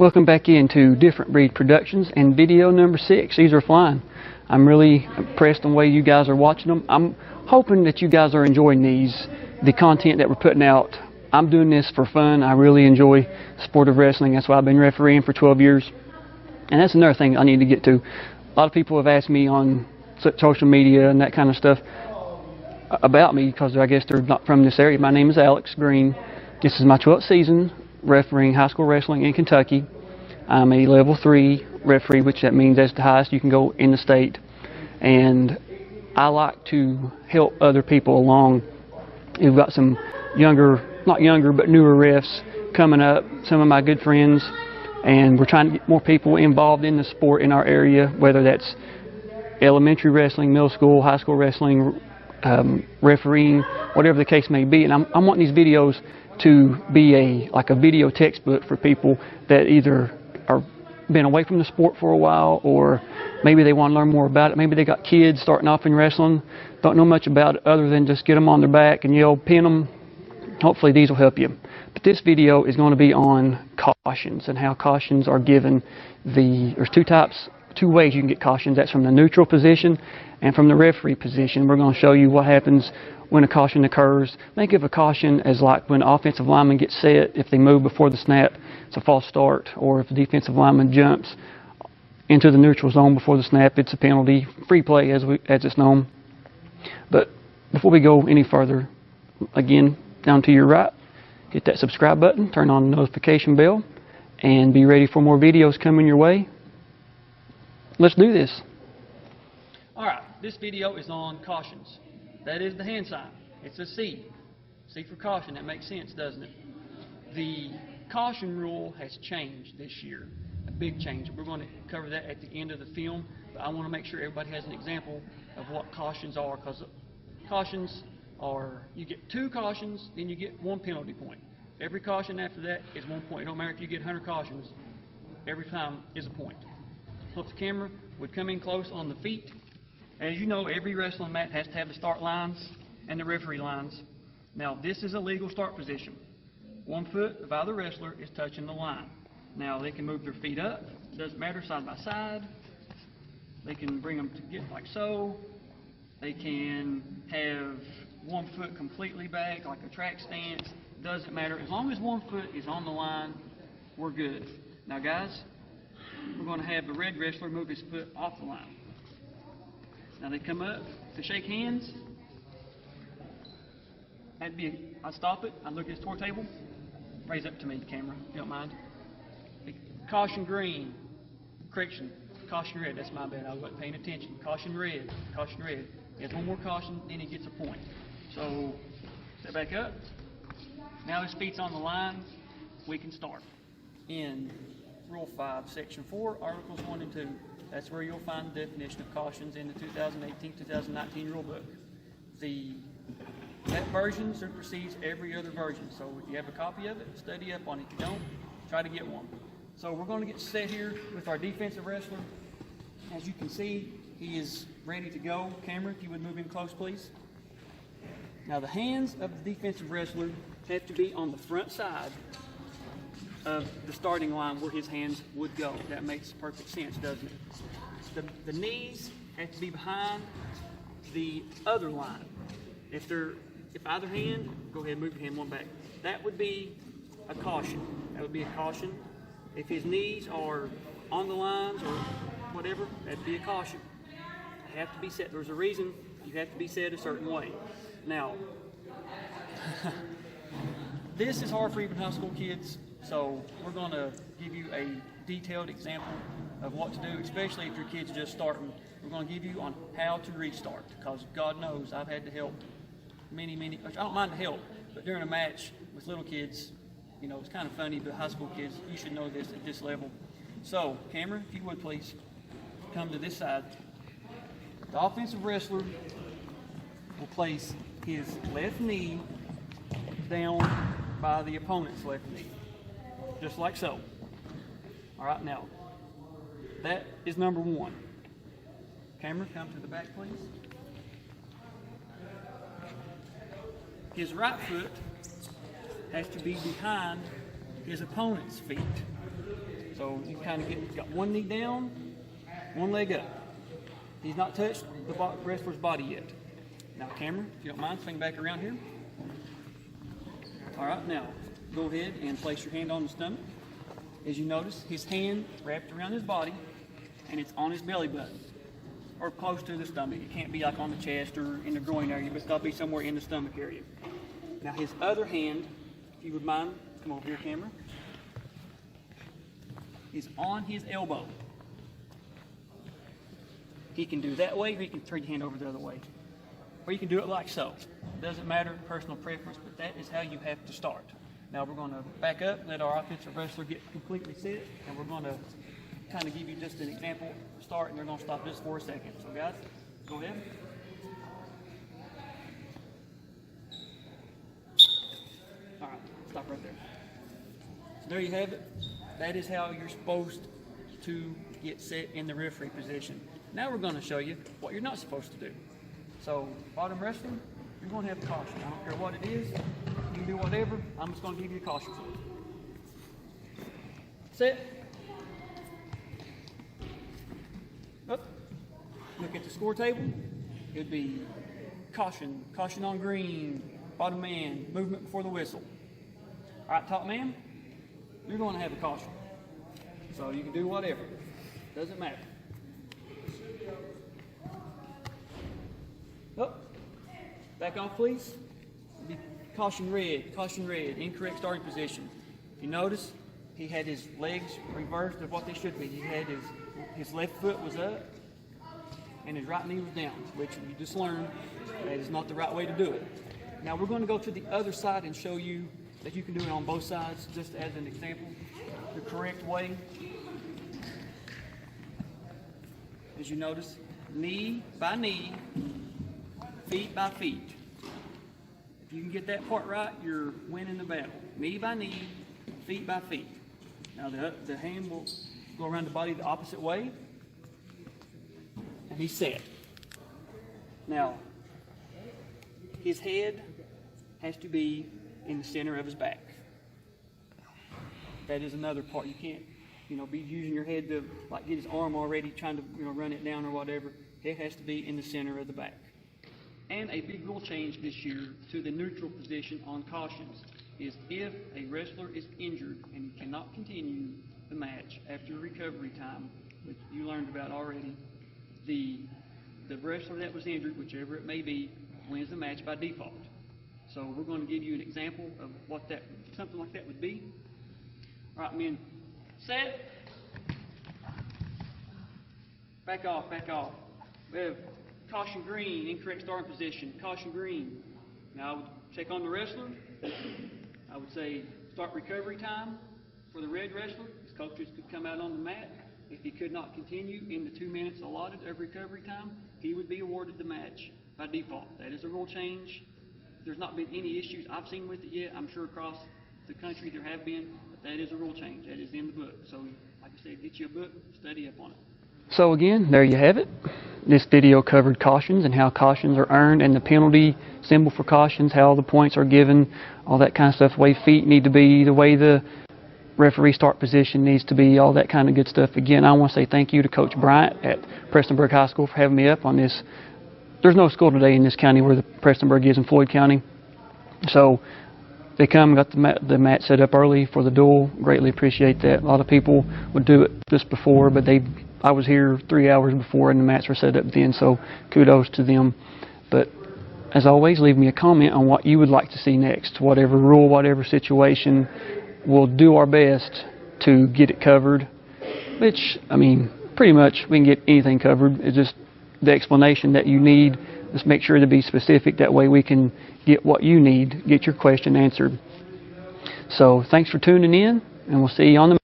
Welcome back into Different Breed Productions and video number 6. These are flying. I'm really impressed on the way you guys are watching them. I'm hoping that you guys are enjoying the content that we're putting out. I'm doing this for fun. I really enjoy the sport of wrestling. That's why I've been refereeing for 12 years. And that's another thing I need to get to. A lot of people have asked me on social media and that kind of stuff about me because I guess they're not from this area. My name is Alex Green. This is my 12th season refereeing high school wrestling in Kentucky. I'm a level 3 referee, which that means that's the highest you can go in the state. And I like to help other people along. We've got some not younger, but newer refs coming up, some of my good friends, and we're trying to get more people involved in the sport in our area, whether that's elementary wrestling, middle school, high school wrestling, refereeing, whatever the case may be. And I'm wanting these videos to be like a video textbook for people that either are been away from the sport for a while, or maybe they want to learn more about it. Maybe they got kids starting off in wrestling, don't know much about it other than just get them on their back and yell, pin them. Hopefully these will help you. But this video is going to be on cautions and how cautions are given. There's two ways you can get cautions. That's from the neutral position and from the referee position. We're going to show you what happens when a caution occurs. Think of a caution as like when an offensive lineman gets set. If they move before the snap, it's a false start. Or if the defensive lineman jumps into the neutral zone before the snap, it's a penalty. Free play as it's known. But before we go any further, again, down to your right, hit that subscribe button, turn on the notification bell, and be ready for more videos coming your way. Let's do this. Alright, this video is on cautions. That is the hand sign. It's a C. C for caution. That makes sense, doesn't it? The caution rule has changed this year. A big change. We're going to cover that at the end of the film, but I want to make sure everybody has an example of what cautions are, because cautions are, you get 2 cautions, then you get 1 penalty point. Every caution after that is 1 point. It don't matter if you get 100 cautions, every time is a point. Hope the camera would come in close on the feet. As you know, every wrestling mat has to have the start lines and the referee lines. Now, this is a legal start position. 1 foot of either wrestler is touching the line. Now, they can move their feet up. It doesn't matter, side by side. They can bring them to get like so. They can have 1 foot completely back, like a track stance. Doesn't matter. As long as 1 foot is on the line, we're good. Now, guys, we're going to have the red wrestler move his foot off the line. Now they come up to shake hands. I'd stop it. I'd look at his tour table. Raise up to me, the camera, if you don't mind. Caution green. Correction. Caution red. That's my bad. I wasn't paying attention. Caution red. Caution red. He has 1 more caution, then he gets a point. So, step back up. Now his feet's on the line. We can start. In Rule 5, Section 4, Articles 1 and 2. That's where you'll find the definition of cautions in the 2018-2019 rule book. That version supersedes every other version. So if you have a copy of it, study up on it. If you don't, try to get one. So we're going to get set here with our defensive wrestler. As you can see, he is ready to go. Camera, if you would move in close, please. Now the hands of the defensive wrestler have to be on the front side of the starting line where his hands would go. That makes perfect sense, doesn't it? The knees have to be behind the other line. If either hand, go ahead and move your hand 1 back. That would be a caution. That would be a caution. If his knees are on the lines or whatever, that'd be a caution. They have to be set. There's a reason you have to be set a certain way. Now, this is hard for even high school kids. So we're going to give you a detailed example of what to do, especially if your kid's just starting. We're going to give you on how to restart, because God knows I've had to help many, I don't mind the help, but during a match with little kids, you know, it's kind of funny, but high school kids, you should know this at this level. So, camera, if you would please, come to this side. The offensive wrestler will place his left knee down by the opponent's left knee. Just like so. All right, now, that is number 1. Camera, come to the back, please. His right foot has to be behind his opponent's feet. So you kind of got one knee down, one leg up. He's not touched the wrestler's body yet. Now camera, if you don't mind, swing back around here. All right, now go ahead and place your hand on the stomach. As you notice, his hand wrapped around his body and it's on his belly button or close to the stomach. It can't be like on the chest or in the groin area, but it's got to be somewhere in the stomach area. Now his other hand, if you would mind, come over here, camera, is on his elbow. He can do that way, or he can turn your hand over the other way. Or you can do it like so. It doesn't matter, personal preference, but that is how you have to start. Now we're going to back up, let our offensive wrestler get completely set, and we're going to kind of give you just an example start, and they're going to stop just for a second. So guys, go ahead. All right, stop right there. So there you have it. That is how you're supposed to get set in the referee position. Now we're going to show you what you're not supposed to do. So bottom wrestling, you're going to have a caution. I don't care what it is. You can do whatever. I'm just going to give you a caution for it. Set. Up. Look at the score table. It would be caution, caution on green, bottom man, movement before the whistle. All right, top man, you're going to have a caution. So you can do whatever. Doesn't matter. Up. Back off, please. Caution red, incorrect starting position. If you notice, he had his legs reversed of what they should be. He had his left foot was up and his right knee was down, which you just learned that is not the right way to do it. Now we're going to go to the other side and show you that you can do it on both sides, just as an example. The correct way, as you notice, knee by knee, feet by feet. If you can get that part right, you're winning the battle. Knee by knee, feet by feet. Now the hand will go around the body the opposite way, and he's set. Now, his head has to be in the center of his back. That is another part. You can't, be using your head to get his arm already, trying to run it down or whatever. It has to be in the center of the back. And a big rule change this year to the neutral position on cautions is if a wrestler is injured and cannot continue the match after recovery time, which you learned about already, the wrestler that was injured, whichever it may be, wins the match by default. So we're going to give you an example of what something like that would be. All right, men, set. Back off, back off. We have caution green, incorrect starting position, caution green. Now I would check on the wrestler. I would say start recovery time for the red wrestler. His coaches could come out on the mat. If he could not continue in the 2 minutes allotted of recovery time, he would be awarded the match by default. That is a rule change. There's not been any issues I've seen with it yet. I'm sure across the country there have been, but that is a rule change. That is in the book. So, like I said, get you a book, study up on it. So again, there you have it. This video covered cautions and how cautions are earned and the penalty symbol for cautions, how the points are given, all that kind of stuff, the way feet need to be, the way the referee start position needs to be, all that kind of good stuff. Again, I want to say thank you to Coach Bryant at Prestonburg High School for having me up on this. There's no school today in this county where the Prestonburg is in Floyd County. So they come, got the mat set up early for the duel. Greatly appreciate that. A lot of people would do it just before, but I was here 3 hours before and the mats were set up then, so kudos to them. But as always, leave me a comment on what you would like to see next. Whatever rule, whatever situation, we'll do our best to get it covered. Which, pretty much we can get anything covered. It's just the explanation that you need. Just make sure to be specific. That way we can get what you need, get your question answered. So thanks for tuning in, and we'll see you on the